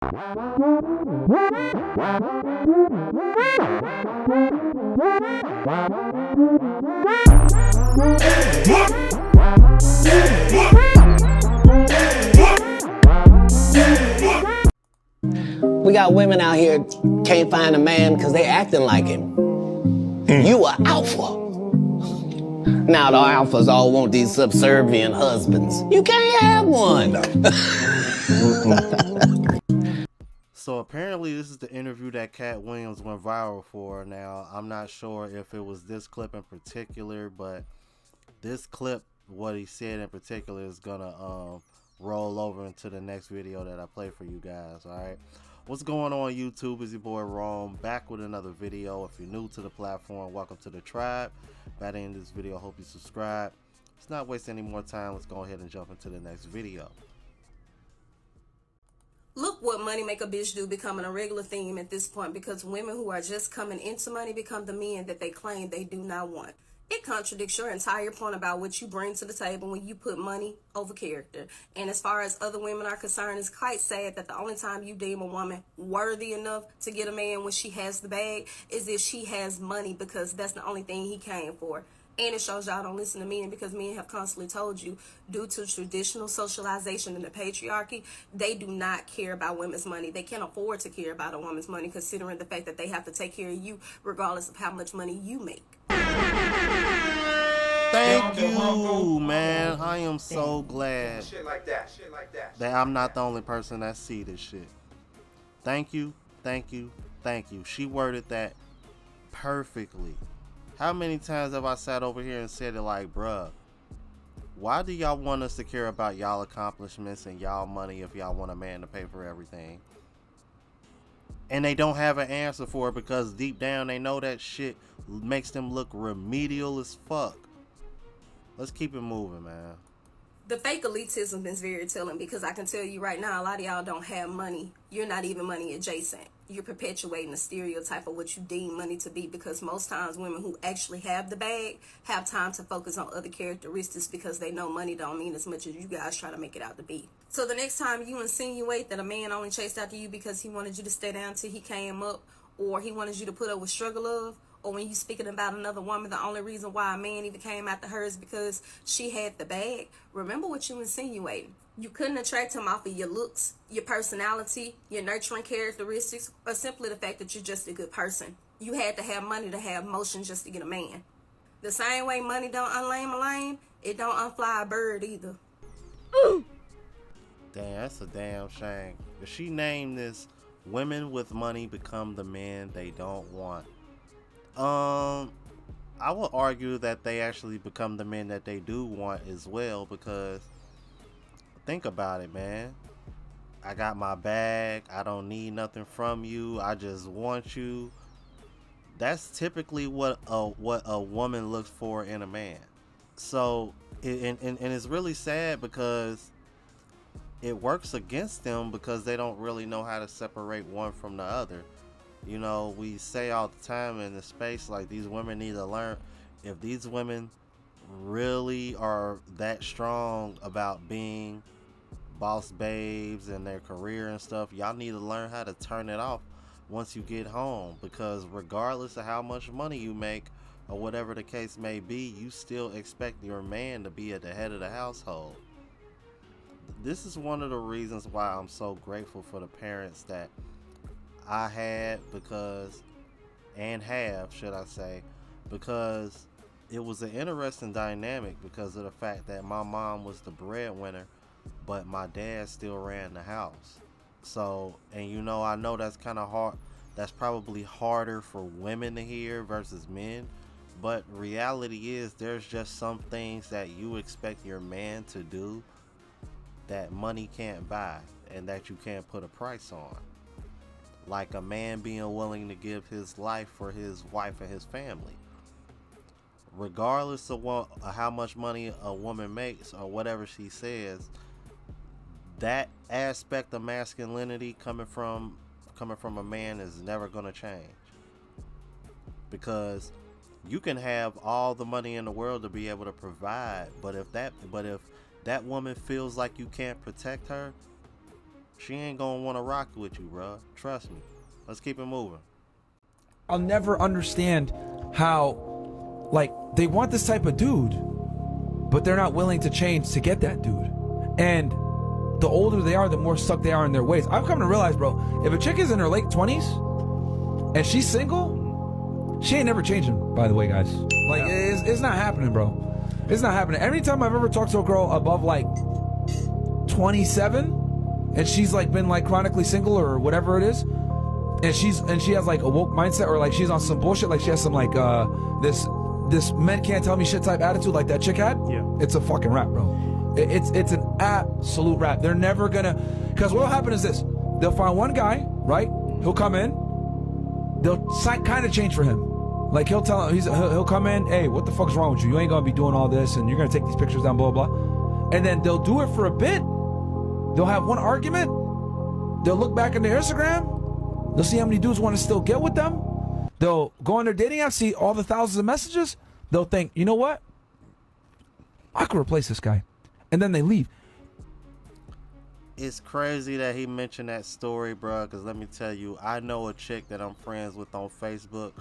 We got women out here can't find a man because they acting like him. You are alpha. Now the alphas all want these subservient husbands. You can't have one. So apparently this is the interview that Cat Williams went viral for. Now, I'm not sure if it was this clip in particular, but this clip, what he said in particular, is gonna roll over into the next video that I play for you guys. Alright, what's going on YouTube? It's your boy Rome, back with another video. If you're new to the platform, welcome to the tribe. By the end of this video, I hope you subscribe. Let's not waste any more time. Let's go ahead and jump into the next video. Look what money make a bitch do becoming a regular theme at this point, because women who are just coming into money become the men that they claim they do not want. It contradicts your entire point about what you bring to the table when you put money over character. And as far as other women are concerned, it's quite sad that the only time you deem a woman worthy enough to get a man when she has the bag is if she has money, because that's the only thing he came for. And it shows y'all don't listen to men, because men have constantly told you, due to traditional socialization and the patriarchy, they do not care about women's money. They can't afford to care about a woman's money, considering the fact that they have to take care of you regardless of how much money you make. Thank you, man. I am so glad that I'm not the only person that see this shit. Thank you, thank you, thank you. She worded that perfectly. How many times have I sat over here and said it like, bruh, why do y'all want us to care about y'all accomplishments and y'all money if y'all want a man to pay for everything? And they don't have an answer for it, because deep down they know that shit makes them look remedial as fuck. Let's keep it moving, man. The fake elitism is very telling, because I can tell you right now, a lot of y'all don't have money. You're not even money adjacent. You're perpetuating the stereotype of what you deem money to be, because most times women who actually have the bag have time to focus on other characteristics, because they know money don't mean as much as you guys try to make it out to be. So the next time you insinuate that a man only chased after you because he wanted you to stay down till he came up, or he wanted you to put up with struggle of, or when you speaking about another woman, the only reason why a man even came after her is because she had the bag, remember what you insinuating. You couldn't attract him off of your looks, your personality, your nurturing characteristics, or simply the fact that you're just a good person. You had to have money to have motion just to get a man. The same way money don't unlame a lame, it don't unfly a bird either. Damn, that's a damn shame. If she named this, women with money become the men they don't want. I would argue that they actually become the men that they do want as well, because think about it, man. I got my bag. I don't need nothing from you. I just want you. That's typically what a woman looks for in a man. So, and it's really sad, because it works against them, because they don't really know how to separate one from the other. You know, we say all the time in the space, like, these women need to learn. If these women really are that strong about being boss babes and their career and stuff, y'all need to learn how to turn it off once you get home, because regardless of how much money you make or whatever the case may be, you still expect your man to be at the head of the household. This is one of the reasons why I'm so grateful for the parents that I had, because it was an interesting dynamic, because of the fact that my mom was the breadwinner, but my dad still ran the house. So, and you know, I know that's kind of hard. That's probably harder for women to hear versus men, but reality is there's just some things that you expect your man to do that money can't buy and that you can't put a price on. Like a man being willing to give his life for his wife and his family. Regardless of how much money a woman makes or whatever she says, that aspect of masculinity coming from a man is never going to change. Because you can have all the money in the world to be able to provide, but if that woman feels like you can't protect her, she ain't gonna want to rock with you, bro. Trust me. Let's keep it moving. I'll never understand how, like, they want this type of dude, but they're not willing to change to get that dude. And the older they are, the more stuck they are in their ways. I've come to realize, bro, if a chick is in her late 20s and she's single, she ain't never changing, by the way, guys. Like, it's not happening, bro. It's not happening. Every time I've ever talked to a girl above, like, 27, and she's, like, been, like, chronically single or whatever it is, and she has, like, a woke mindset, or, like, she's on some bullshit, like, she has some, like, this men can't tell me shit type attitude like that chick had, it's a fucking rap, bro. It's an absolute rap. They're never gonna, because what'll happen is this: they'll find one guy, right? He'll come in, they'll kind of change for him. Like, he'll tell him, he'll come in, hey, what the fuck's wrong with you? You ain't gonna be doing all this, and you're gonna take these pictures down, blah, blah. And then they'll do it for a bit. They'll have one argument. They'll look back in their Instagram. They'll see how many dudes want to still get with them. They'll go on their dating app, see all the thousands of messages. They'll think, you know what? I could replace this guy. And then they leave. It's crazy that he mentioned that story, bro, because let me tell you, I know a chick that I'm friends with on Facebook.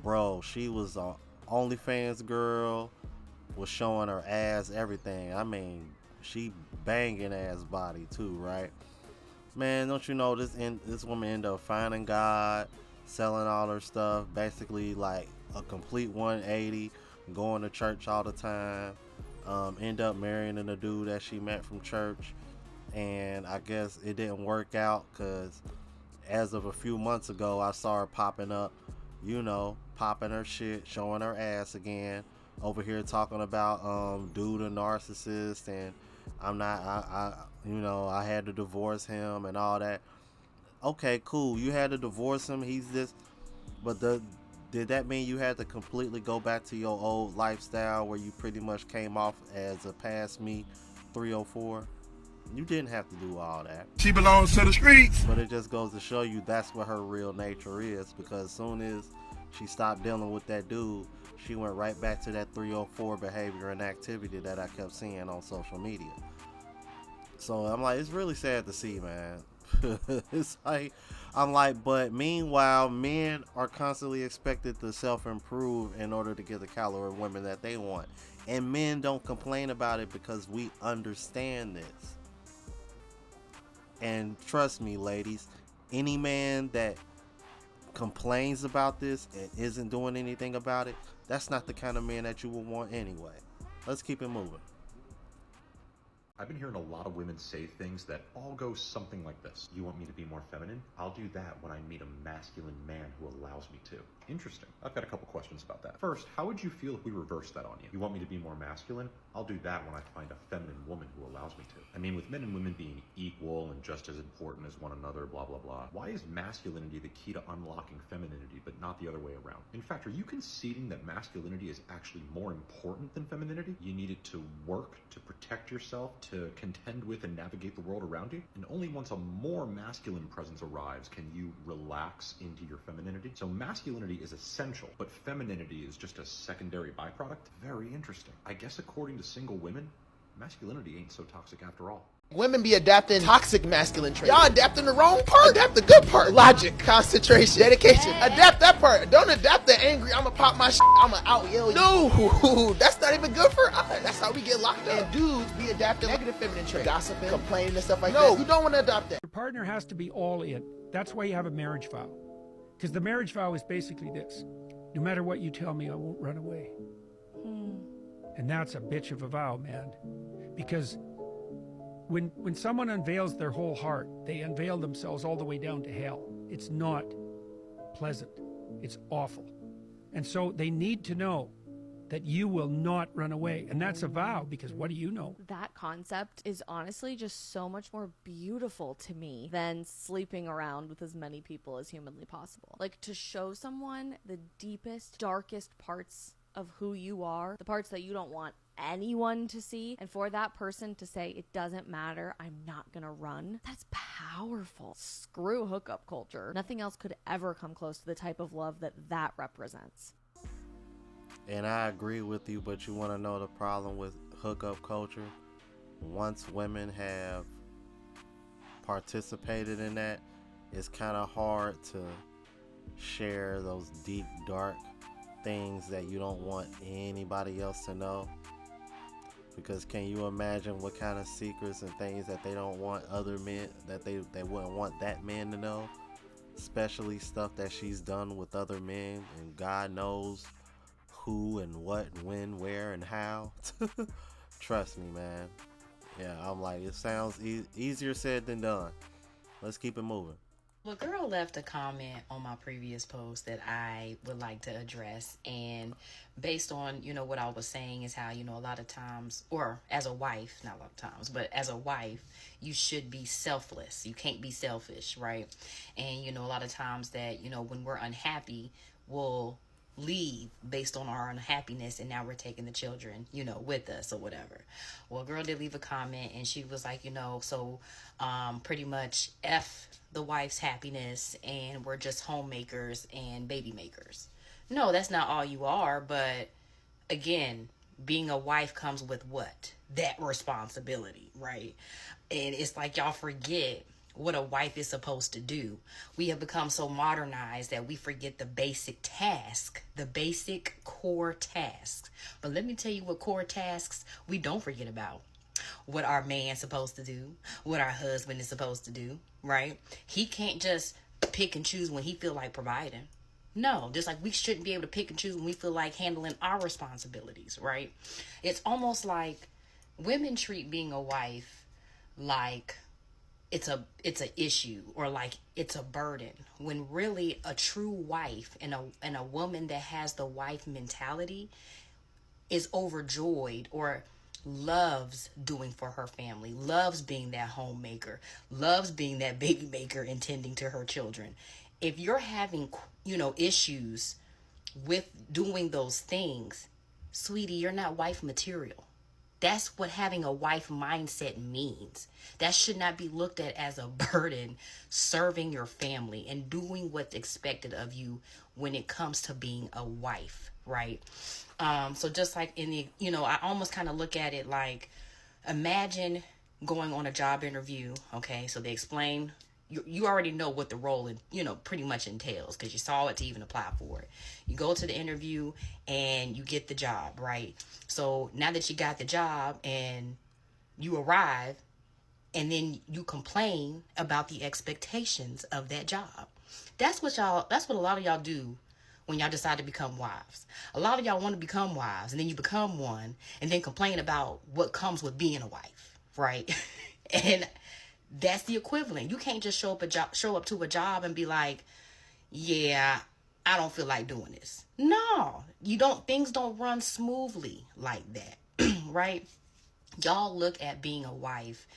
Bro, she was an OnlyFans girl, was showing her ass, everything. I mean, she banging ass body too, right? Man, don't you know this woman ended up finding God, selling all her stuff, basically like a complete 180, going to church all the time, end up marrying a dude that she met from church, and I guess it didn't work out because as of a few months ago, I saw her popping up, popping her shit, showing her ass again, over here talking about dude a narcissist, and I had to divorce him and all that. Okay, cool, you had to divorce him, he's this, but did that mean you had to completely go back to your old lifestyle where you pretty much came off as a past me 304? You didn't have to do all that. She belongs to the streets. But it just goes to show you that's what her real nature is, because as soon as she stopped dealing with that dude, she went right back to that 304 behavior and activity that I kept seeing on social media. So I'm like, it's really sad to see, man. It's like, but meanwhile, men are constantly expected to self-improve in order to get the caliber of women that they want. And men don't complain about it because we understand this. And trust me, ladies, any man that complains about this and isn't doing anything about it, that's not the kind of man that you would want anyway. Let's keep it moving. I've been hearing a lot of women say things that all go something like this. You want me to be more feminine? I'll do that when I meet a masculine man who allows me to. Interesting. I've got a couple questions about that. First, how would you feel if we reversed that on you? You want me to be more masculine? I'll do that when I find a feminine woman who allows me to. I mean, with men and women being equal and just as important as one another, blah, blah, blah, why is masculinity the key to unlocking femininity, but not the other way around? In fact, are you conceding that masculinity is actually more important than femininity? You need it to work, to protect yourself, to contend with and navigate the world around you? And only once a more masculine presence arrives can you relax into your femininity. So masculinity is essential, but femininity is just a secondary byproduct? Very interesting. I guess according to single women, masculinity ain't so toxic after all. Women be adapting toxic masculine traits. Y'all adapting the wrong part. Adapt the good part. Logic, concentration, dedication. Adapt that part. Don't adapt the angry, I'ma pop my shit, I'ma out yell you. No, that's not even good for us. That's how we get locked up. And dudes be adapting negative feminine traits. Gossiping, complaining and stuff like that. No, you don't want to adopt that. Your partner has to be all in. That's why you have a marriage vow. Because the marriage vow is basically this: no matter what you tell me, I won't run away. And that's a bitch of a vow, man. Because when someone unveils their whole heart, they unveil themselves all the way down to hell. It's not pleasant. It's awful. And so they need to know that you will not run away. And that's a vow, because what do you know? That concept is honestly just so much more beautiful to me than sleeping around with as many people as humanly possible. Like, to show someone the deepest, darkest parts of who you are, the parts that you don't want anyone to see, and for that person to say, it doesn't matter, I'm not gonna run, that's powerful. Screw hookup culture. Nothing else could ever come close to the type of love that represents. And I agree with you, but you want to know the problem with hookup culture? Once women have participated in that, it's kind of hard to share those deep, dark things that you don't want anybody else to know. Because can you imagine what kind of secrets and things that they don't want other men, that they wouldn't want that man to know? Especially stuff that she's done with other men, and God knows who and what and when, where, and how. Trust me, man. Yeah, I'm like, it sounds easier said than done. Let's keep it moving. Well, girl left a comment on my previous post that I would like to address. And based on, what I was saying is how, a lot of times, or as a wife, not a lot of times, but as a wife, you should be selfless. You can't be selfish, right? And, a lot of times that, when we're unhappy, we'll leave based on our unhappiness, and now we're taking the children, with us or whatever. Well, girl did leave a comment, and she was like, so pretty much F the wife's happiness, and we're just homemakers and baby makers. No, that's not all you are, but again, being a wife comes with what? That responsibility, right? And it's like y'all forget what a wife is supposed to do. We have become so modernized that we forget the basic task, the basic core tasks. But let me tell you what core tasks we don't forget about. What our man's supposed to do, what our husband is supposed to do, right? He can't just pick and choose when he feel like providing. No, just like we shouldn't be able to pick and choose when we feel like handling our responsibilities, right? It's almost like women treat being a wife like it's a issue, or like it's a burden, when really a true wife and a woman that has the wife mentality is overjoyed, or loves doing for her family, loves being that homemaker, loves being that baby maker and tending to her children. If you're having, issues with doing those things, sweetie, you're not wife material. That's what having a wife mindset means. That should not be looked at as a burden, serving your family and doing what's expected of you when it comes to being a wife, right? So just like in the, I almost kind of look at it like, imagine going on a job interview, okay? So they explain, you already know what the role, pretty much entails, because you saw it to even apply for it. You go to the interview and you get the job, right? So now that you got the job and you arrive, and then you complain about the expectations of that job. That's what a lot of y'all do when y'all decide to become wives. A lot of y'all want to become wives, and then you become one, and then complain about what comes with being a wife, right? And that's the equivalent. You can't just show up to a job and be like, yeah, I don't feel like doing this. No, you don't. Things don't run smoothly like that, right? Y'all look at being a wife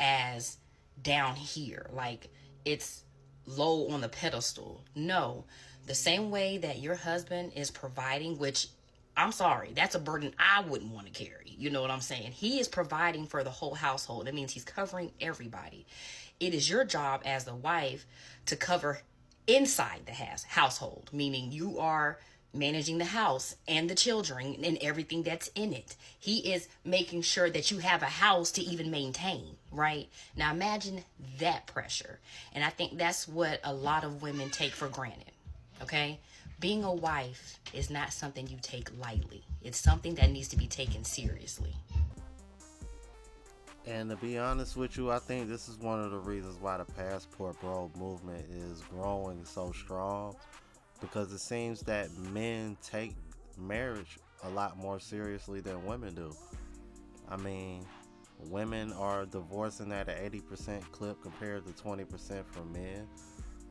as down here, like it's low on the pedestal. No, the same way that your husband is providing, which I'm sorry, that's a burden I wouldn't want to carry. You know what I'm saying? He is providing for the whole household. That means he's covering everybody. It is your job as the wife to cover inside the household, meaning you are managing the house and the children and everything that's in it. He is making sure that you have a house to even maintain, right? Now imagine that pressure. And I think that's what a lot of women take for granted, okay? Being a wife is not something you take lightly. It's something that needs to be taken seriously. And to be honest with you, I think this is one of the reasons why the passport bro movement is growing so strong, because it seems that men take marriage a lot more seriously than women do. I mean, women are divorcing at an 80% clip compared to 20% for men.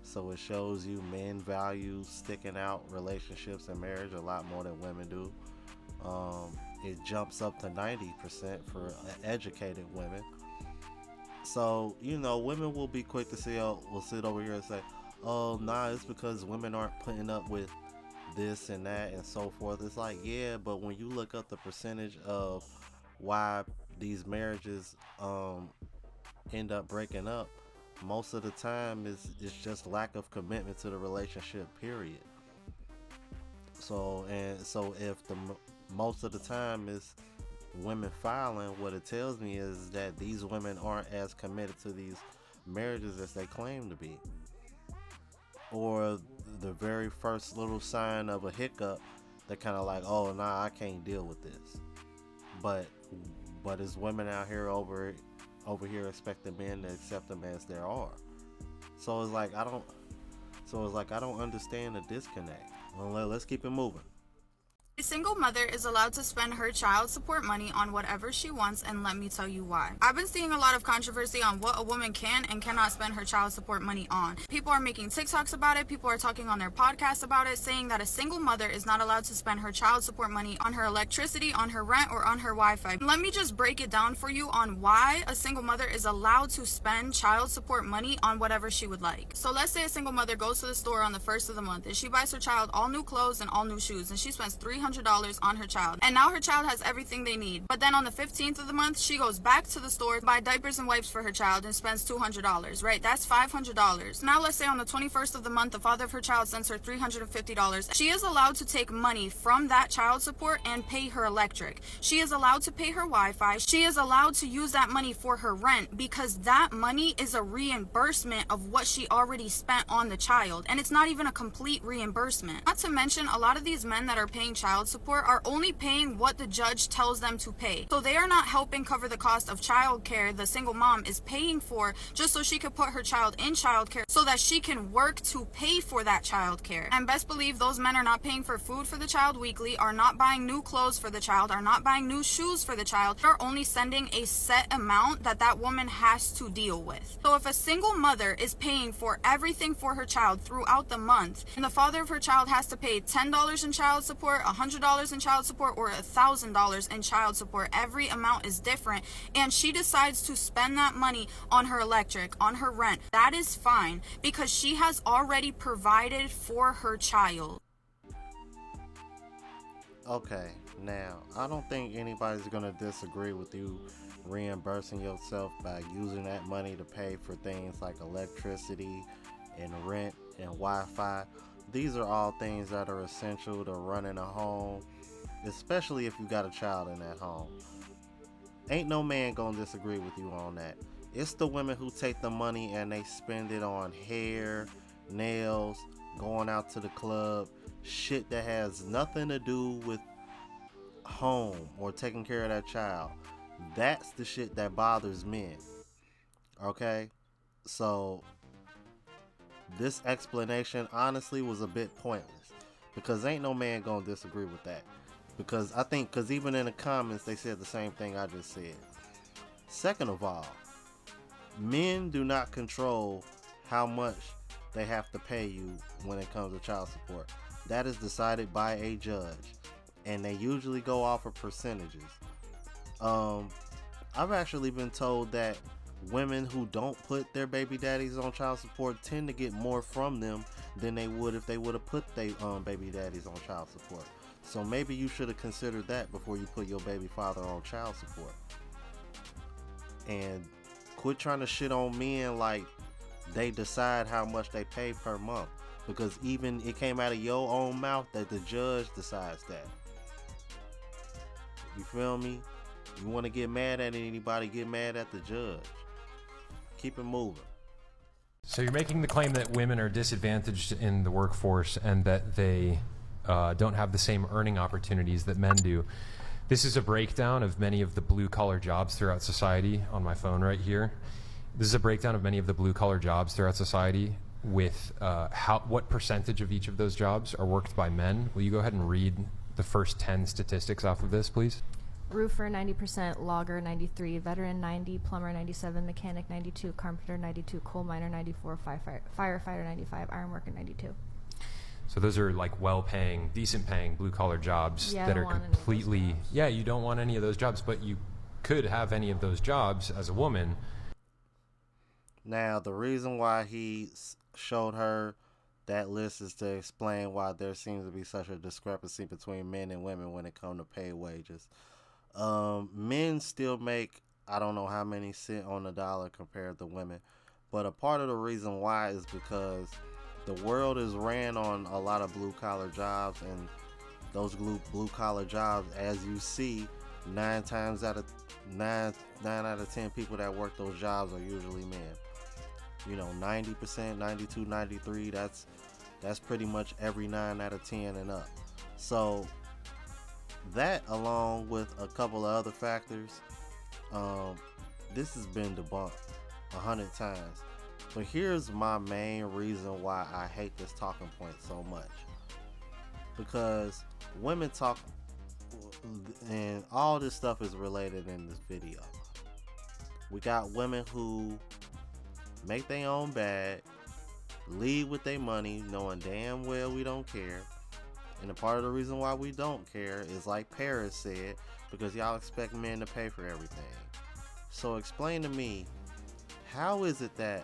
So it shows you men value sticking out relationships and marriage a lot more than women do. It jumps up to 90% for educated women. So, women will be quick to say, will sit over here and say, oh, nah, it's because women aren't putting up with this and that and so forth. It's like, yeah, but when you look up the percentage of why these marriages end up breaking up, most of the time it's just lack of commitment to the relationship, period. So if most of the time is women filing, what it tells me is that these women aren't as committed to these marriages as they claim to be. Or the very first little sign of a hiccup, they're kind of like, oh, nah, I can't deal with this. But it's women out here over here expecting men to accept them as they are. So it's like I don't understand the disconnect. Well, let's keep it moving. A single mother is allowed to spend her child support money on whatever she wants, and let me tell you why. I've been seeing a lot of controversy on what a woman can and cannot spend her child support money on. People are making TikToks about it, people are talking on their podcasts about it, saying that a single mother is not allowed to spend her child support money on her electricity, on her rent, or on her Wi-Fi. Let me just break it down for you on why a single mother is allowed to spend child support money on whatever she would like. So let's say a single mother goes to the store on the first of the month and she buys her child all new clothes and all new shoes, and she spends $300 on her child, and now her child has everything they need. But then on the 15th of the month, she goes back to the store to buy diapers and wipes for her child and spends $200, right? That's $500. Now let's say on the 21st of the month, the father of her child sends her $350. She is allowed to take money from that child support and pay her electric. She is allowed to pay her Wi-Fi. She is allowed to use that money for her rent, because that money is a reimbursement of what she already spent on the child, and it's not even a complete reimbursement. Not to mention, a lot of these men that are paying child support are only paying what the judge tells them to pay. So they are not helping cover the cost of child care the single mom is paying for, just so she could put her child in child care so that she can work to pay for that child care. And best believe those men are not paying for food for the child weekly, are not buying new clothes for the child, are not buying new shoes for the child. They're only sending a set amount that woman has to deal with. So if a single mother is paying for everything for her child throughout the month, and the father of her child has to pay $10 in child support, $100 in child support, or $1,000 in child support, every amount is different, and she decides to spend that money on her electric, on her rent, that is fine, because she has already provided for her child. Okay, now I don't think anybody's gonna disagree with you reimbursing yourself by using that money to pay for things like electricity and rent and Wi-Fi. These are all things that are essential to running a home, especially if you got a child in that home. Ain't no man gonna disagree with you on that. It's the women who take the money and they spend it on hair, nails, going out to the club, shit that has nothing to do with home or taking care of that child. That's the shit that bothers men. Okay? So this explanation honestly was a bit pointless, because ain't no man gonna disagree with that. Because even in the comments they said the same thing I just said. Second of all, men do not control how much they have to pay you when it comes to child support. That is decided by a judge, and they usually go off of percentages. I've actually been told that women who don't put their baby daddies on child support tend to get more from them than they would if they would have put their baby daddies on child support. So maybe you should have considered that before you put your baby father on child support. And quit trying to shit on men like they decide how much they pay per month, because even it came out of your own mouth that the judge decides that. You feel me? You want to get mad at anybody, get mad at the judge. Keep it moving. So you're making the claim that women are disadvantaged in the workforce and that they don't have the same earning opportunities that men do. This is a breakdown of many of the blue-collar jobs throughout society on my phone right here. This is a breakdown of many of the blue-collar jobs throughout society with what percentage of each of those jobs are worked by men. Will you go ahead and read the first 10 statistics off of this, please? Roofer 90%, logger 93, veteran 90, plumber 97, mechanic 92, carpenter 92, coal miner 94, firefighter 95, ironworker 92. So those are like well-paying, decent-paying blue-collar jobs that are completely... Yeah, you don't want any of those jobs, but you could have any of those jobs as a woman. Now, the reason why he showed her that list is to explain why there seems to be such a discrepancy between men and women when it comes to pay wages. Men still make, I don't know how many cents on the dollar compared to women, but a part of the reason why is because the world is ran on a lot of blue-collar jobs, and those blue-collar jobs, as you see, 9 out of 10 people that work those jobs are usually men. You know, 90%, 92, 93, that's pretty much every 9 out of 10 and up. So that, along with a couple of other factors, this has been debunked 100 times. But here's my main reason why I hate this talking point so much. Because women talk, and all this stuff is related in this video. We got women who make their own bag, lead with their money, knowing damn well we don't care. And a part of the reason why we don't care is, like Paris said, because y'all expect men to pay for everything. So explain to me, how is it that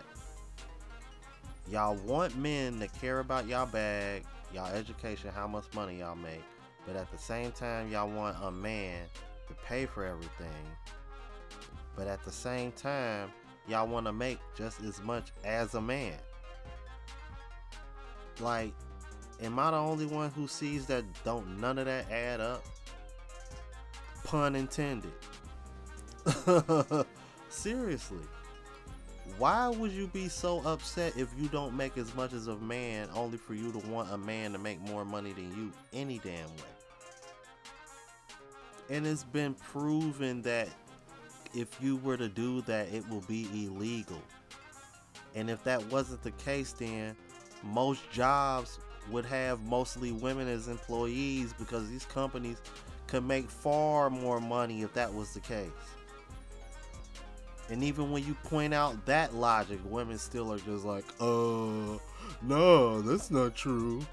y'all want men to care about y'all bag, y'all education, how much money y'all make, but at the same time y'all want a man to pay for everything, but at the same time y'all want to make just as much as a man? Like, am I the only one who sees that don't none of that add up? Pun intended. Seriously. Why would you be so upset if you don't make as much as a man, only for you to want a man to make more money than you any damn way? And it's been proven that if you were to do that, it will be illegal. And if that wasn't the case, then most jobs would have mostly women as employees, because these companies could make far more money if that was the case. And even when you point out that logic, women still are just like, no, that's not true.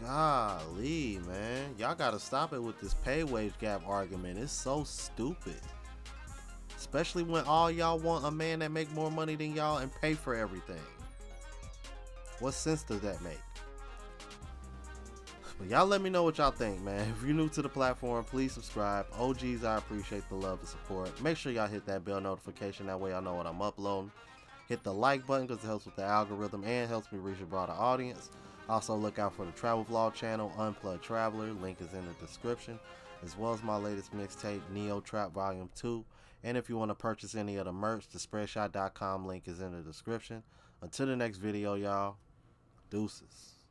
Golly, man. Y'all gotta stop it with this pay wage gap argument. It's so stupid. Especially when all y'all want a man that make more money than y'all and pay for everything. What sense does that make? But y'all let me know what y'all think, man. If you're new to the platform, please subscribe. OGs, I appreciate the love and support. Make sure y'all hit that bell notification. That way y'all know what I'm uploading. Hit the like button because it helps with the algorithm and helps me reach a broader audience. Also, look out for the travel vlog channel, Unplugged Traveler. Link is in the description. As well as my latest mixtape, Neo Trap Volume 2. And if you want to purchase any of the merch, the spreadshot.com link is in the description. Until the next video, y'all. Deuces.